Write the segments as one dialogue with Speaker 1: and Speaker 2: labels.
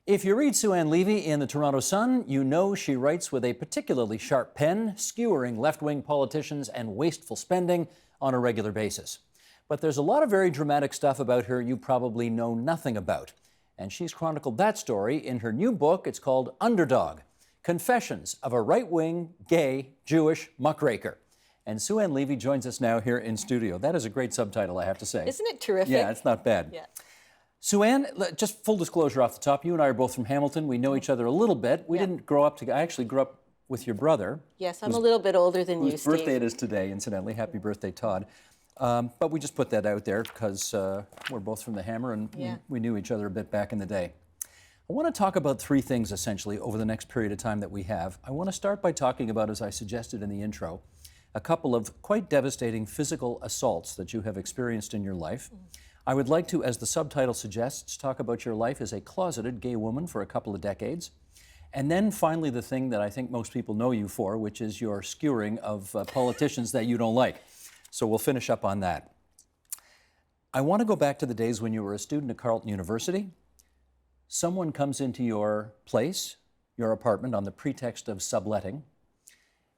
Speaker 1: If you read Sue-Ann Levy in the Toronto Sun, you know she writes with a particularly sharp pen, skewering left-wing politicians and wasteful spending on a regular basis. But there's a lot of very dramatic stuff about her you probably know nothing about. And she's chronicled that story in her new book. It's called Underdog Confessions of a Right-Wing Gay Jewish Muckraker. And Sue-Ann Levy joins us now here in studio. That is a great subtitle, I have to say.
Speaker 2: Isn't it terrific?
Speaker 1: Yeah, it's not bad.
Speaker 2: Yeah.
Speaker 1: Sue-Ann, just full disclosure off the top, you and I are both from Hamilton. We know each other a little bit. We didn't grow up together. I actually grew up with your brother.
Speaker 2: Yes, I'm a little bit older than you, Steve.
Speaker 1: Whose birthday it is today, incidentally. Happy birthday, Todd. But we just put that out there because we're both from the Hammer and we knew each other a bit back in the day. I want to talk about three things, essentially, over the next period of time that we have. I want to start by talking about, as I suggested in the intro, a couple of quite devastating physical assaults that you have experienced in your life. I would like to, as the subtitle suggests, talk about your life as a closeted gay woman for a couple of decades. And then finally the thing that I think most people know you for, which is your skewering of politicians that you don't like. So we'll finish up on that. I want to go back to the days when you were a student at Carleton University. Someone comes into your place, your apartment, on the pretext of subletting.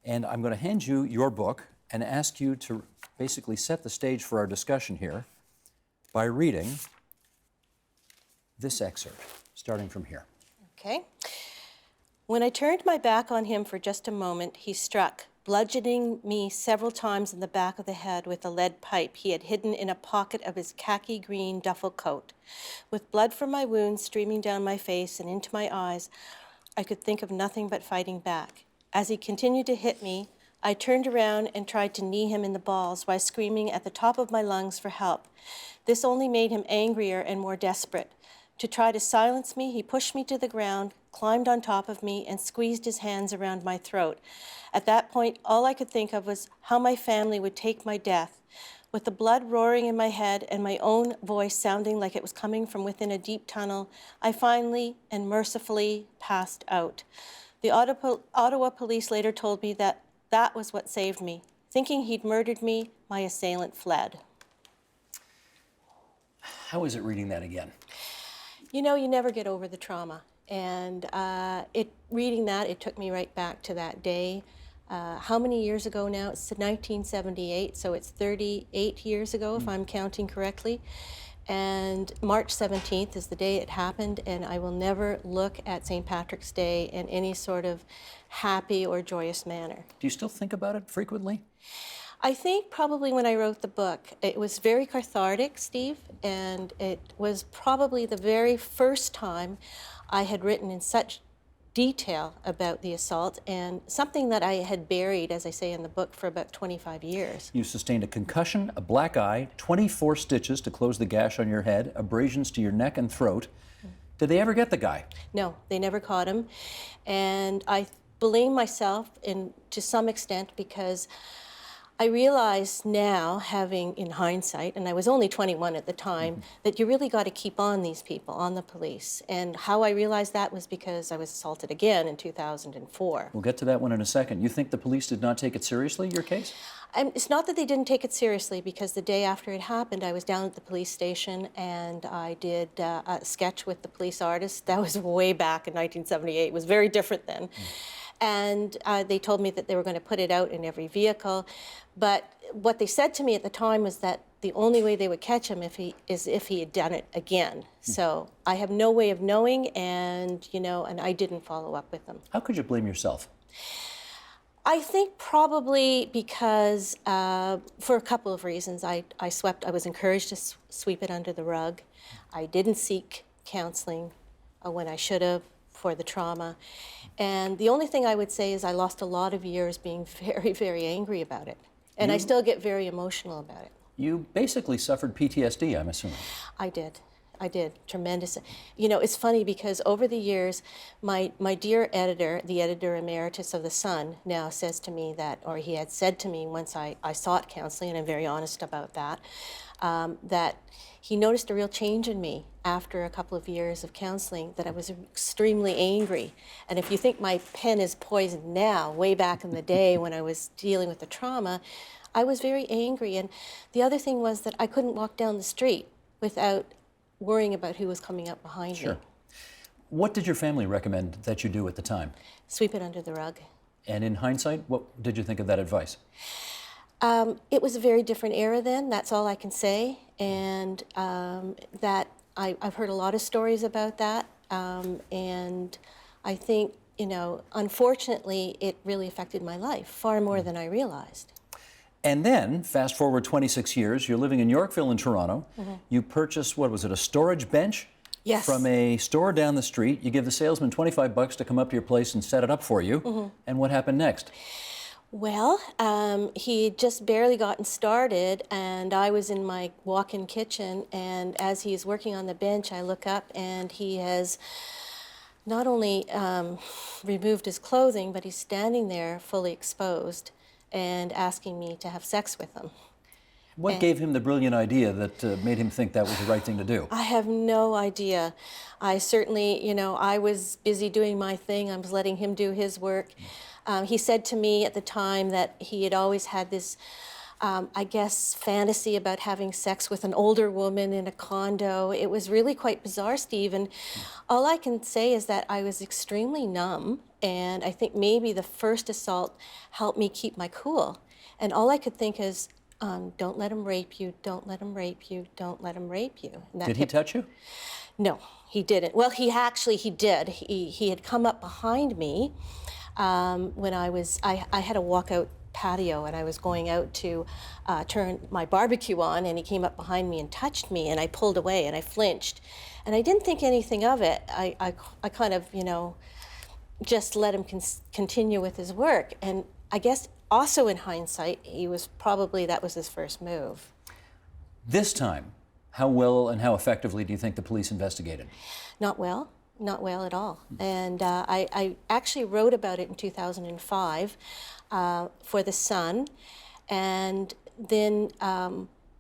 Speaker 1: And I'm going to hand you your book and ask you to basically set the stage for our discussion here by reading this excerpt, starting from here.
Speaker 2: Okay. When I turned my back on him for just a moment, he struck, bludgeoning me several times in the back of the head with a lead pipe he had hidden in a pocket of his khaki green duffel coat. With blood from my wounds streaming down my face and into my eyes, I could think of nothing but fighting back. As he continued to hit me, I turned around and tried to knee him in the balls while screaming at the top of my lungs for help. This only made him angrier and more desperate. To try to silence me, he pushed me to the ground, climbed on top of me, and squeezed his hands around my throat. At that point, all I could think of was how my family would take my death. With the blood roaring in my head and my own voice sounding like it was coming from within a deep tunnel, I finally and mercifully passed out. The Ottawa police later told me that that was what saved me. Thinking he'd murdered me, my assailant fled.
Speaker 1: How is it reading that again?
Speaker 2: You know, you never get over the trauma. And reading that, it took me right back to that day. How many years ago now? It's 1978, so it's 38 years ago, if I'm counting correctly. And March 17th is the day it happened, and I will never look at St. Patrick's Day in any sort of happy or joyous manner.
Speaker 1: Do you still think about it frequently?
Speaker 2: I think probably when I wrote the book, it was very cathartic, Steve, and it was probably the very first time I had written in such detail about the assault, and something that I had buried, as I say in the book, for about 25 years.
Speaker 1: You sustained a concussion, a black eye, 24 stitches to close the gash on your head, abrasions to your neck and throat. Did they ever get the guy?
Speaker 2: No, they never caught him. And I blame myself to some extent because I realize now, having in hindsight, and I was only 21 at the time, that you really got to keep on these people, on the police. And how I realized that was because I was assaulted again in 2004.
Speaker 1: We'll get to that one in a second. You think the police did not take it seriously, your case?
Speaker 2: It's not that they didn't take it seriously, because the day after it happened, I was down at the police station and I did a sketch with the police artist. That was way back in 1978. It was very different then. And they told me that they were going to put it out in every vehicle. But what they said to me at the time was that the only way they would catch him is if he had done it again. So I have no way of knowing, and I didn't follow up with them.
Speaker 1: How could you blame yourself?
Speaker 2: I think probably because, for a couple of reasons, I was encouraged to sweep it under the rug. I didn't seek counseling when I should have for the trauma. And the only thing I would say is I lost a lot of years being very, very angry about it. And I still get very emotional about it. You
Speaker 1: basically suffered PTSD, I'm assuming.
Speaker 2: I did, tremendous. It's funny because over the years, my dear editor, the editor emeritus of The Sun, now says to me that, or he had said to me once I sought counseling, and I'm very honest about that, that he noticed a real change in me after a couple of years of counseling, that I was extremely angry. And if you think my pen is poisoned now, way back in the day when I was dealing with the trauma, I was very angry. And the other thing was that I couldn't walk down the street without worrying about who was coming up behind me.
Speaker 1: What did your family recommend that you do at the time?
Speaker 2: Sweep it under the rug.
Speaker 1: And in hindsight, what did you think of that advice?
Speaker 2: It was a very different era then, that's all I can say. And that I've heard a lot of stories about that. And I think, you know, unfortunately, it really affected my life far more than I realized.
Speaker 1: And then, fast forward 26 years, you're living in Yorkville and Toronto. You purchase, what was it, a storage bench?
Speaker 2: Yes.
Speaker 1: From a store down the street. You give the salesman $25 to come up to your place and set it up for you. And what happened next?
Speaker 2: Well, he had just barely gotten started, and I was in my walk-in kitchen, and as he's working on the bench, I look up, and he has not only removed his clothing, but he's standing there fully exposed and asking me to have sex with him.
Speaker 1: What gave him the brilliant idea that made him think that was the right thing to do?
Speaker 2: I have no idea. I certainly, you know, I was busy doing my thing. I was letting him do his work. He said to me at the time that he had always had this, I guess, fantasy about having sex with an older woman in a condo. It was really quite bizarre, Steve. And all I can say is that I was extremely numb. And I think maybe the first assault helped me keep my cool. And all I could think is, don't let him rape you, don't let him rape you, don't let him rape you. And that
Speaker 1: Did he touch you?
Speaker 2: No, he didn't. Well, he did. He had come up behind me when I had a walkout patio, and I was going out to turn my barbecue on, and he came up behind me and touched me, and I pulled away, and I flinched. And I didn't think anything of it. I kind of, you know, just let him continue with his work. And I guess also in hindsight, that was his first move.
Speaker 1: This time, how well and how effectively do you think the police investigated?
Speaker 2: Not well at all. And I actually wrote about it in 2005 for The Sun, and then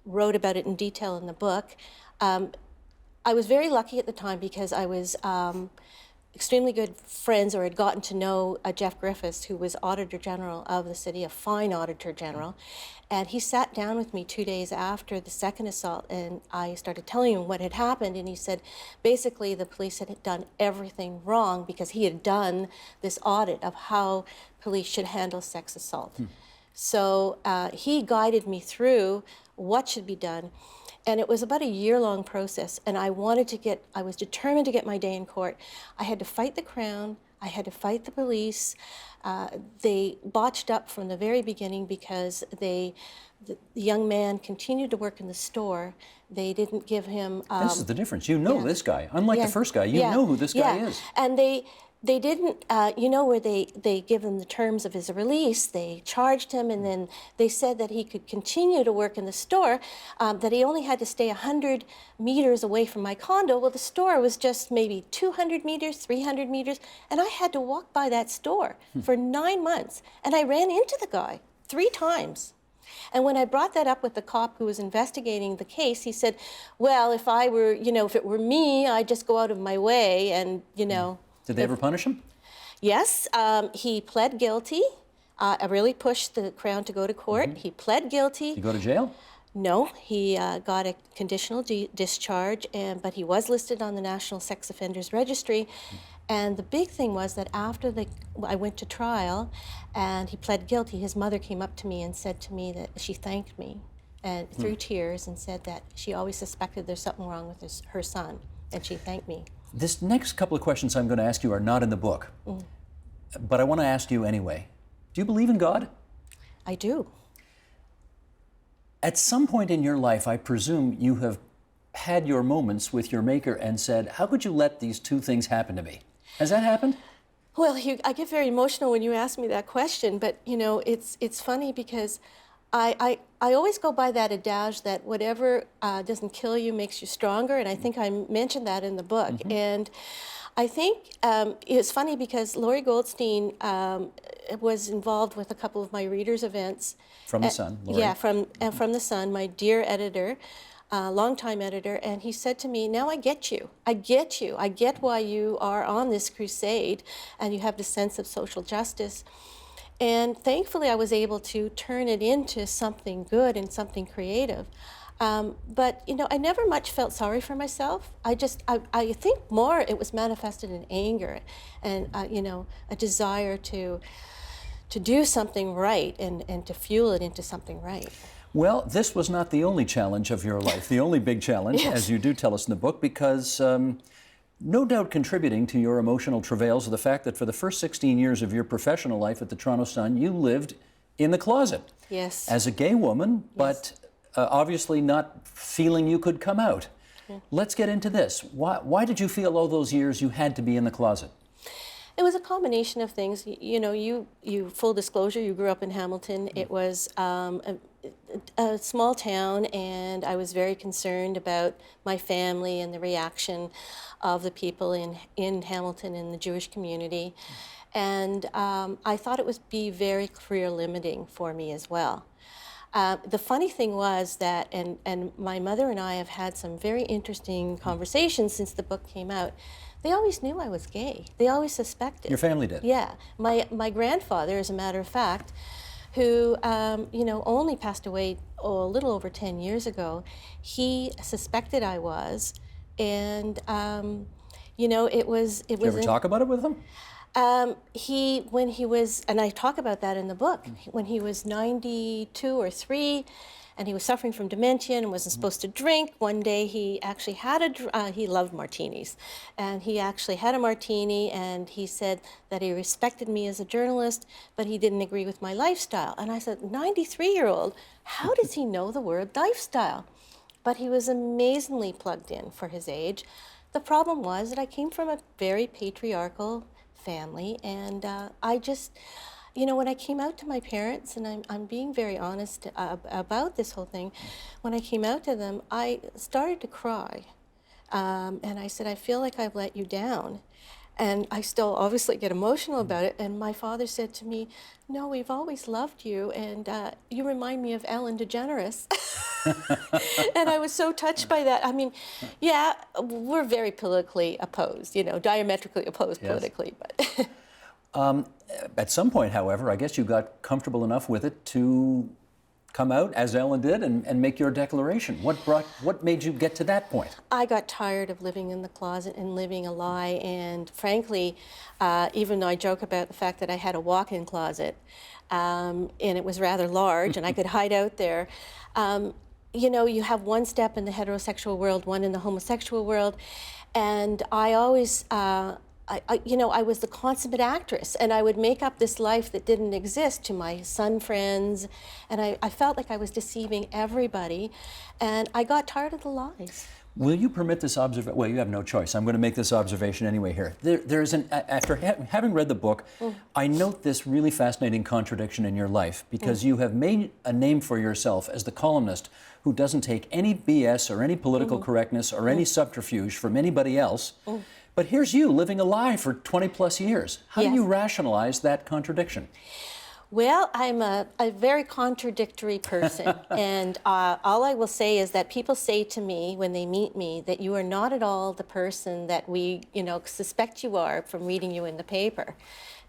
Speaker 2: wrote about it in detail in the book. I was very lucky at the time because I was extremely good friends, or had gotten to know Jeff Griffiths, who was Auditor General of the city, a fine Auditor General. And he sat down with me 2 days after the second assault, and I started telling him what had happened, and he said basically the police had done everything wrong because he had done this audit of how police should handle sex assault. So he guided me through what should be done. And it was about a year-long process, and I was determined to get my day in court. I had to fight the Crown, I had to fight the police. They botched up from the very beginning because the young man continued to work in the store. They didn't give him...
Speaker 1: this is the difference. You know this guy. Unlike the first guy, you
Speaker 2: Yeah.
Speaker 1: know who this guy is.
Speaker 2: And they didn't, you know, where they give him the terms of his release, they charged him, and then they said that he could continue to work in the store, that he only had to stay 100 meters away from my condo. Well, the store was just maybe 200 meters, 300 meters, and I had to walk by that store for 9 months, and I ran into the guy 3 times. And when I brought that up with the cop who was investigating the case, he said, well, if it were me, I'd just go out of my way and, you know...
Speaker 1: Did they ever punish him?
Speaker 2: Yes, he pled guilty. I really pushed the Crown to go to court. He pled guilty.
Speaker 1: Did he go to jail?
Speaker 2: No, he got a conditional discharge, but he was listed on the National Sex Offenders Registry. And the big thing was that after I went to trial and he pled guilty, his mother came up to me and said to me that she thanked me and through tears, and said that she always suspected there's something wrong with her son, and she thanked me.
Speaker 1: This next couple of questions I'm going to ask you are not in the book, but I want to ask you anyway. Do you believe in God?
Speaker 2: I do.
Speaker 1: At some point in your life, I presume you have had your moments with your Maker and said, how could you let these two things happen to me? Has that happened?
Speaker 2: Well, I get very emotional when you ask me that question, but you know, it's funny because I always go by that adage that whatever doesn't kill you makes you stronger, and I think I mentioned that in the book. And I think it's funny because Laurie Goldstein was involved with a couple of my readers' events.
Speaker 1: From The Sun, Laurie.
Speaker 2: Yeah, from The Sun, my dear editor, longtime editor, and he said to me, now I get you. I get why you are on this crusade and you have this sense of social justice. And thankfully, I was able to turn it into something good and something creative. But, you know, I never much felt sorry for myself. I think more it was manifested in anger and, you know, a desire to do something right and to fuel it into something right.
Speaker 1: Well, this was not the only challenge of your life, the only big challenge,
Speaker 2: Yes.
Speaker 1: as you do tell us in the book, because no doubt contributing to your emotional travails is the fact that for the first 16 years of your professional life at the Toronto Sun, you lived in the closet.
Speaker 2: Yes.
Speaker 1: As a gay woman, but obviously not feeling you could come out.
Speaker 2: Yeah.
Speaker 1: Let's get into this. Why did you feel all those years you had to be in the closet?
Speaker 2: It was a combination of things. You know, you full disclosure, you grew up in Hamilton. It was a small town, and I was very concerned about my family and the reaction of the people in Hamilton in the Jewish community. And I thought it would be very career limiting for me as well. The funny thing was that, and my mother and I have had some very interesting conversations since the book came out. They always knew I was gay. They always suspected.
Speaker 1: Your family did?
Speaker 2: Yeah. My grandfather, as a matter of fact, who you know, only passed away a little over 10 years ago, he suspected I was, and you know, it was.
Speaker 1: Did you ever talk about it with him?
Speaker 2: When he was, and I talk about that in the book, when he was 92 or 3, and he was suffering from dementia and wasn't supposed to drink, one day he actually had he loved martinis, and he actually had a martini, and he said that he respected me as a journalist, but he didn't agree with my lifestyle. And I said, 93-year-old, how does he know the word lifestyle? But he was amazingly plugged in for his age. The problem was that I came from a very patriarchal family, and I just, you know, when I came out to my parents, and I'm being very honest about this whole thing, when I came out to them, I started to cry, and I said, I feel like I've let you down. And I still obviously get emotional about it, and my father said to me, no, we've always loved you, and you remind me of Ellen DeGeneres. And I was so touched by that. I mean, yeah, we're very politically opposed, you know, diametrically opposed politically. But
Speaker 1: At some point, however, I guess you got comfortable enough with it to come out, as Ellen did, and make your declaration. What made you get to that point? I
Speaker 2: got tired of living in the closet and living a lie, and frankly, even though I joke about the fact that I had a walk-in closet, and it was rather large, and I could hide out there, you know, you have one step in the heterosexual world, one in the homosexual world, and I always, you know, I was the consummate actress, and I would make up this life that didn't exist to my son friends, and I felt like I was deceiving everybody, and I got tired of the lies.
Speaker 1: Will you permit this observation? Well, you have no choice. I'm going to make this observation anyway here. There's after having read the book, I note this really fascinating contradiction in your life, because you have made a name for yourself as the columnist who doesn't take any BS or any political correctness or any subterfuge from anybody else. But here's you living a lie for 20 plus years. How do you rationalize that contradiction?
Speaker 2: Well, I'm a very contradictory person, and all I will say is that people say to me when they meet me that you are not at all the person that we, you know, suspect you are from reading you in the paper.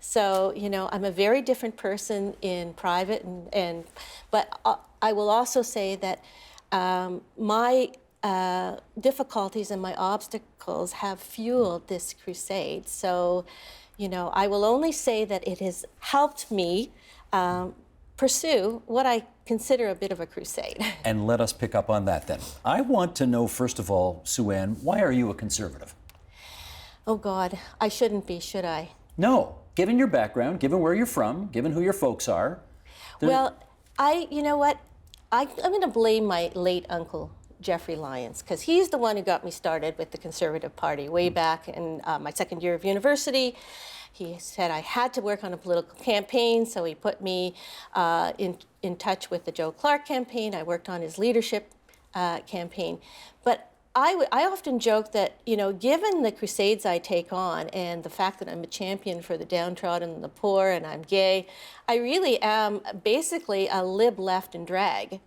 Speaker 2: So, you know, I'm a very different person in private, but I will also say that my difficulties and my obstacles have fueled this crusade. So, you know, I will only say that it has helped me pursue what I consider a bit of a crusade. And
Speaker 1: let us pick up on that then. I want to know, first of all, Sue-Ann, why are you a conservative?
Speaker 2: Oh God, I shouldn't be, should I?
Speaker 1: No, given your background, given where you're from, given who your folks are.
Speaker 2: Well, you know what? I'm going to blame my late uncle, Jeffrey Lyons, because he's the one who got me started with the Conservative Party way back in my second year of university. He said I had to work on a political campaign, so he put me in touch with the Joe Clark campaign. I worked on his leadership campaign. But I often joke that, you know, given the crusades I take on and the fact that I'm a champion for the downtrodden and the poor and I'm gay, I really am basically a lib left and drag.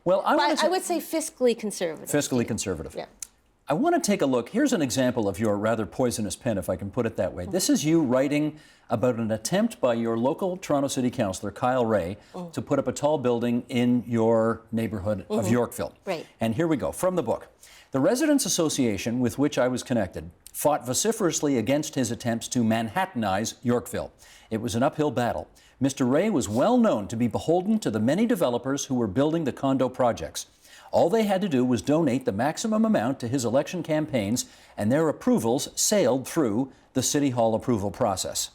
Speaker 1: Well, I
Speaker 2: would say fiscally conservative.
Speaker 1: Fiscally conservative.
Speaker 2: Yeah.
Speaker 1: I want to take a look. Here's an example of your rather poisonous pen, if I can put it that way. This is you writing about an attempt by your local Toronto City Councillor, Kyle Ray, to put up a tall building in your neighborhood of Yorkville.
Speaker 2: Right.
Speaker 1: And here we go, from the book. The Residents Association with which I was connected fought vociferously against his attempts to Manhattanize Yorkville. It was an uphill battle. Mr. Ray was well known to be beholden to the many developers who were building the condo projects. All they had to do was donate the maximum amount to his election campaigns, and their approvals sailed through the City Hall approval process.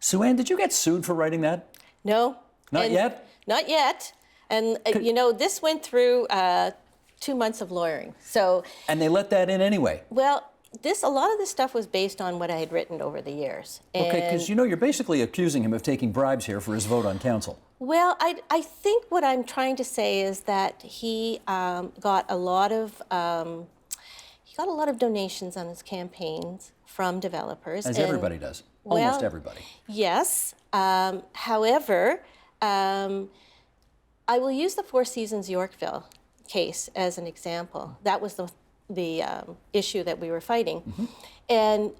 Speaker 1: Sue-Ann, did you get sued for writing that?
Speaker 2: No.
Speaker 1: Not yet?
Speaker 2: Not yet. And, you know, this went through 2 months of lawyering. So.
Speaker 1: And they let that in anyway?
Speaker 2: Well, a lot of this stuff was based on what I had written over the years.
Speaker 1: Okay, because you know you're basically accusing him of taking bribes here for his vote on council.
Speaker 2: Well, I think what I'm trying to say is that he got a lot of donations on his campaigns from developers.
Speaker 1: As everybody does. Almost everybody.
Speaker 2: Yes. However, I will use the Four Seasons Yorkville case as an example. That was the issue that we were fighting. And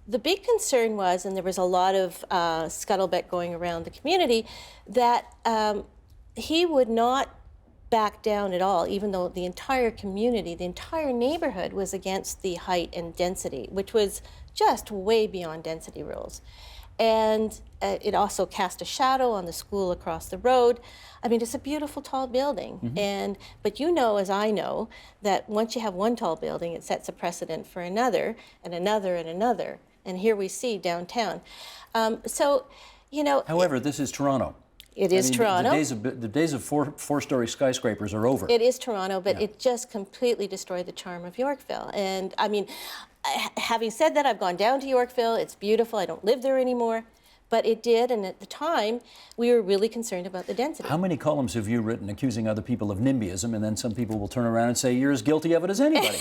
Speaker 2: the big concern was, and there was a lot of scuttlebutt going around the community, that he would not back down at all, even though the entire community, the entire neighborhood was against the height and density, which was just way beyond density rules. And it also cast a shadow on the school across the road. I mean, it's a beautiful tall building. But you know, as I know, that once you have one tall building, it sets a precedent for another and another and another. And here we see downtown. So, you know.
Speaker 1: However, this is Toronto.
Speaker 2: It is Toronto.
Speaker 1: The days of four-story skyscrapers are over.
Speaker 2: It is Toronto, but it just completely destroyed the charm of Yorkville. And I mean, having said that, I've gone down to Yorkville. It's beautiful. I don't live there anymore. But it did, and at the time, we were really concerned about the density.
Speaker 1: How many columns have you written accusing other people of NIMBYism, and then some people will turn around and say you're as guilty of it as anybody?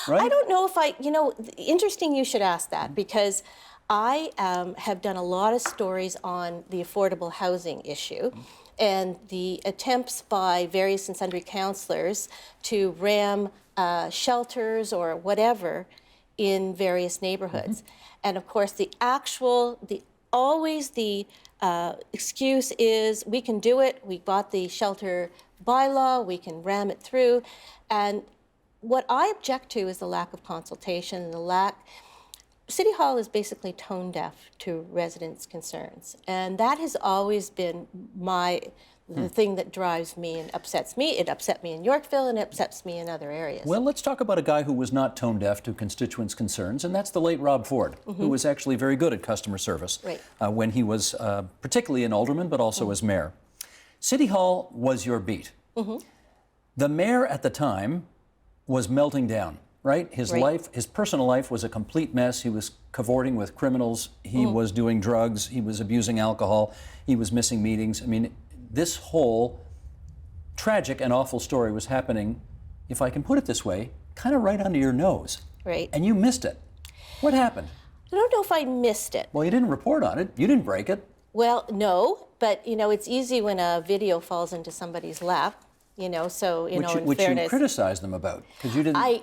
Speaker 1: Right?
Speaker 2: I don't know if interesting you should ask that, because I have done a lot of stories on the affordable housing issue and the attempts by various and sundry councillors to ram shelters or whatever in various neighborhoods. And of course, always the excuse is, we can do it, we got the shelter bylaw, we can ram it through. And what I object to is the lack of consultation and City Hall is basically tone deaf to residents' concerns. And that has always been the thing that drives me and upsets me. It upset me in Yorkville and it upsets me in other areas.
Speaker 1: Well, let's talk about a guy who was not tone deaf to constituents' concerns, and that's the late Rob Ford, who was actually very good at customer service when he was particularly an alderman, but also as mayor. City Hall was your beat. The mayor at the time was melting down, right? His personal life was a complete mess. He was cavorting with criminals. He was doing drugs. He was abusing alcohol. He was missing meetings. I mean, this whole tragic and awful story was happening, if I can put it this way, kind of right under your nose.
Speaker 2: Right.
Speaker 1: And you missed it. What happened?
Speaker 2: I don't know if I missed it.
Speaker 1: Well, you didn't report on it. You didn't break it.
Speaker 2: Well, no, but it's easy when a video falls into somebody's lap, so, in fairness.
Speaker 1: Which you criticized them about, because you didn't.
Speaker 2: I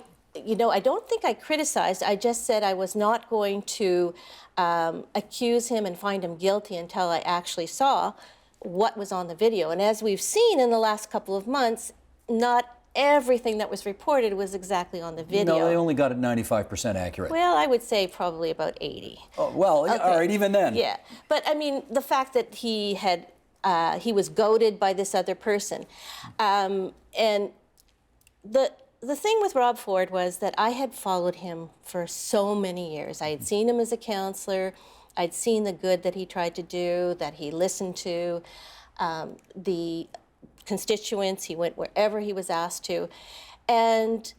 Speaker 2: don't think I criticized. I just said I was not going to accuse him and find him guilty until I actually saw what was on the video. And as we've seen in the last couple of months, not everything that was reported was exactly on the video.
Speaker 1: No, they only got it 95% accurate.
Speaker 2: Well, I would say probably about 80.
Speaker 1: Oh, well, okay. All right, even then.
Speaker 2: Yeah, but I mean, the fact that he was goaded by this other person. And the thing with Rob Ford was that I had followed him for so many years. I had seen him as a councillor. I'd seen the good that he tried to do, that he listened to the constituents. He went wherever he was asked to. And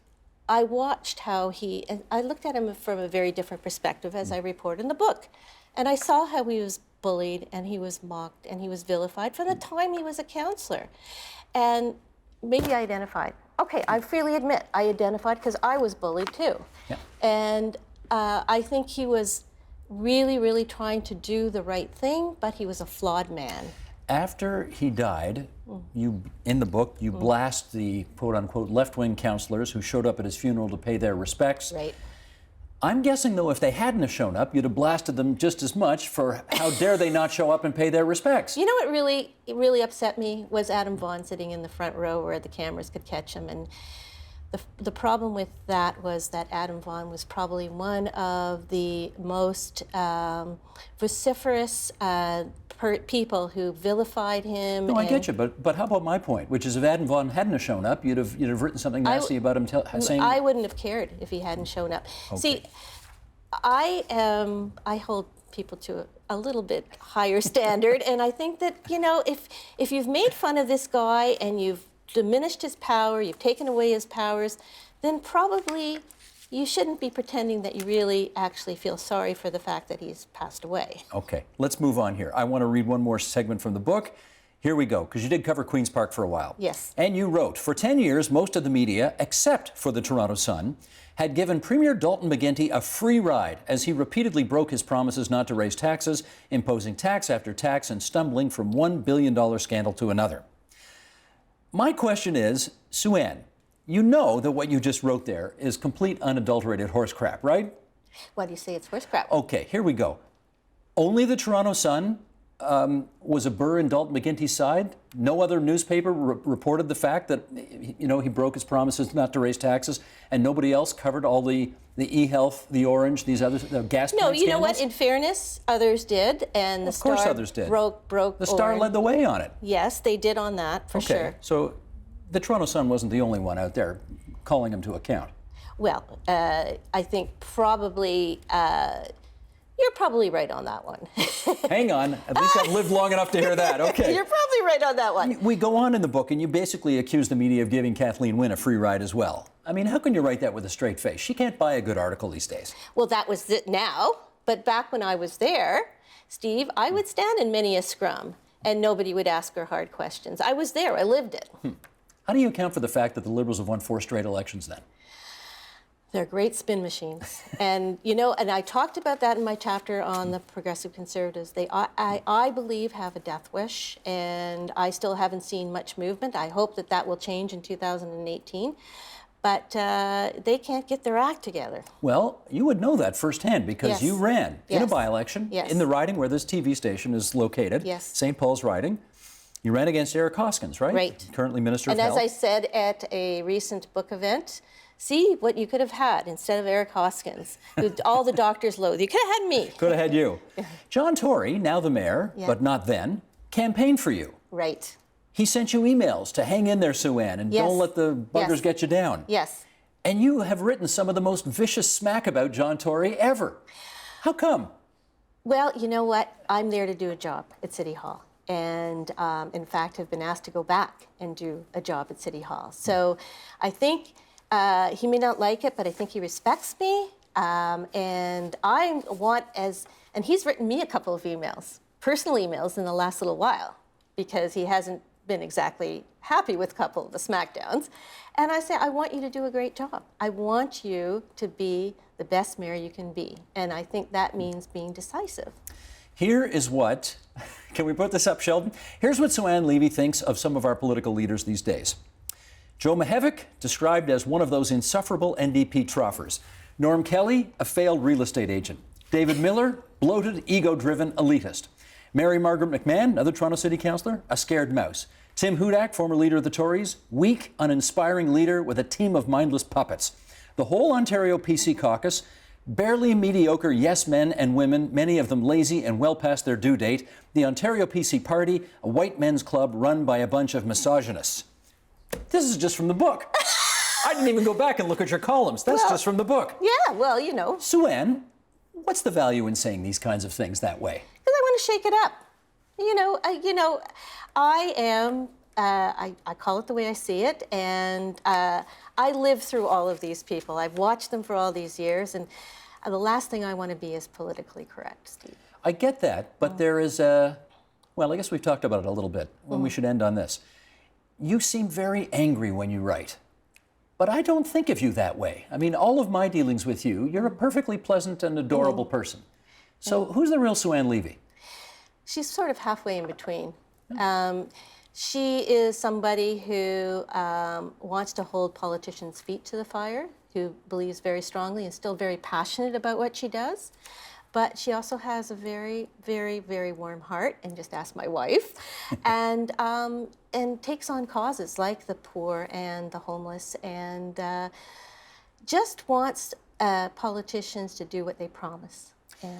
Speaker 2: I watched and I looked at him from a very different perspective, as I report in the book. And I saw how he was bullied and he was mocked and he was vilified from the time he was a councillor. And maybe I identified. Okay, I freely admit I identified because I was bullied too.
Speaker 1: Yeah.
Speaker 2: And I think he was really, really trying to do the right thing, but he was a flawed man.
Speaker 1: After he died, you, in the book, you blast the quote-unquote left-wing counselors who showed up at his funeral to pay their respects.
Speaker 2: Right.
Speaker 1: I'm guessing, though, if they hadn't have shown up, you'd have blasted them just as much for how dare they not show up and pay their respects.
Speaker 2: You know what really upset me was Adam Vaughn sitting in the front row where the cameras could catch him. And the problem with that was that Adam Vaughn was probably one of the most vociferous people who vilified him.
Speaker 1: No, I get you, but how about my point, which is if Adam Vaughn hadn't have shown up, you'd have written something nasty about him saying...
Speaker 2: I wouldn't have cared if he hadn't shown up.
Speaker 1: Okay.
Speaker 2: See, I hold people to a little bit higher standard, and I think that, you know, if you've made fun of this guy and you've diminished his power, you've taken away his powers, then probably you shouldn't be pretending that you really actually feel sorry for the fact that he's passed away.
Speaker 1: Okay, let's move on here. I want to read one more segment from the book. Here we go, because you did cover Queen's Park for a while.
Speaker 2: Yes.
Speaker 1: And you wrote, for 10 years, most of the media, except for the Toronto Sun, had given Premier Dalton McGuinty a free ride as he repeatedly broke his promises not to raise taxes, imposing tax after tax and stumbling from $1 billion scandal to another. My question is, Sue-Ann, you know that what you just wrote there is complete unadulterated horse crap, right?
Speaker 2: Why do you say it's horse crap?
Speaker 1: Okay, here we go. Only the Toronto Sun was a burr in Dalton McGuinty's side. No other newspaper reported the fact that, you know, he broke his promises not to raise taxes, and nobody else covered all the e-health, the Orange, these other gas plant
Speaker 2: No, you know
Speaker 1: scandals?
Speaker 2: what? In fairness, others did, and the Star
Speaker 1: others did.
Speaker 2: broke.
Speaker 1: The Star
Speaker 2: Orange.
Speaker 1: led the way on it.
Speaker 2: Yes, they did on that, for sure.
Speaker 1: So the Toronto Sun wasn't the only one out there calling him to account.
Speaker 2: Well, I think probably, you're probably right on that one.
Speaker 1: Hang on, at least I've lived long enough to hear that. Okay.
Speaker 2: You're probably right on that one.
Speaker 1: We go on in the book, and you basically accuse the media of giving Kathleen Wynne a free ride as well. I mean, how can you write that with a straight face? She can't buy a good article these days.
Speaker 2: Well, that was it now, but back when I was there, Steve, I would stand in many a scrum, and nobody would ask her hard questions. I was there, I lived it.
Speaker 1: How do you account for the fact that the Liberals have won 4 straight elections then?
Speaker 2: They're great spin machines. And, you know, and I talked about that in my chapter on the progressive conservatives. They, I believe, have a death wish, and I still haven't seen much movement. I hope that that will change in 2018. But they can't get their act together.
Speaker 1: Well, you would know that firsthand because
Speaker 2: Yes.
Speaker 1: you ran in a
Speaker 2: Yes.
Speaker 1: by-election
Speaker 2: Yes.
Speaker 1: in the riding where this TV station is located,
Speaker 2: Yes.
Speaker 1: St. Paul's riding. You ran against Eric Hoskins, right?
Speaker 2: Right.
Speaker 1: Currently Minister of
Speaker 2: And
Speaker 1: Health.
Speaker 2: as I said at a recent book event, see what you could have had instead of Eric Hoskins, who all the doctors loathe. You could have had me.
Speaker 1: Could have had you. John Tory, now the mayor,
Speaker 2: Yeah.
Speaker 1: but not then, campaigned for you.
Speaker 2: Right.
Speaker 1: He sent you emails to hang in there, Sue-Ann, and
Speaker 2: Yes.
Speaker 1: don't let the buggers
Speaker 2: Yes.
Speaker 1: get you down.
Speaker 2: Yes.
Speaker 1: And you have written some of the most vicious smack about John Tory ever. How come?
Speaker 2: Well, you know what? I'm there to do a job at City Hall. And in fact, have been asked to go back and do a job at City Hall. So I think he may not like it, but I think he respects me. And I want and he's written me a couple of emails, personal emails in the last little while, because he hasn't been exactly happy with a couple of the smackdowns. And I say, I want you to do a great job. I want you to be the best mayor you can be. And I think that means being decisive.
Speaker 1: Here is what, can we put this up, Sheldon? Here's what Sue-Ann Levy thinks of some of our political leaders these days. Joe Mihevc, described as one of those insufferable NDP troffers. Norm Kelly, a failed real estate agent. David Miller, bloated, ego-driven elitist. Mary Margaret McMahon, another Toronto City Councillor, a scared mouse. Tim Hudak, former leader of the Tories, weak, uninspiring leader with a team of mindless puppets. The whole Ontario PC caucus, barely mediocre yes men and women, many of them lazy and well past their due date. The Ontario PC Party, a white men's club run by a bunch of misogynists. This is just from the book. I didn't even go back and look at your columns. That's just from the book.
Speaker 2: Yeah, well, you know.
Speaker 1: Sue-Ann, what's the value in saying these kinds of things that way?
Speaker 2: Because I want to shake it up. I am, I call it the way I see it, and I lived through all of these people. I've watched them for all these years, and the last thing I want to be is politically correct, Steve.
Speaker 1: I get that, but there is a, well, I guess we've talked about it a little bit when we should end on this. You seem very angry when you write, but I don't think of you that way. I mean, all of my dealings with you, you're a perfectly pleasant and adorable person. So who's the real Sue-Ann Levy?
Speaker 2: She's sort of halfway in between. She is somebody who wants to hold politicians' feet to the fire, who believes very strongly and still very passionate about what she does. But she also has a very, very, very warm heart, and just ask my wife, and takes on causes like the poor and the homeless, and just wants politicians to do what they promise. Yeah.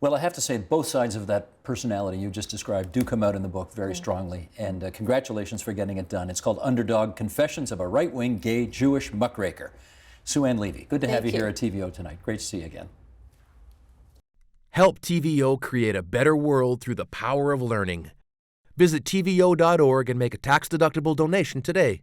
Speaker 1: Well, I have to say, both sides of that personality you just described do come out in the book very strongly, and congratulations for getting it done. It's called Underdog Confessions of a Right-Wing Gay Jewish Muckraker. Sue-Ann Levy, good to have you here at TVO tonight. Great to see you again.
Speaker 3: Help TVO create a better world through the power of learning. Visit TVO.org and make a tax-deductible donation today.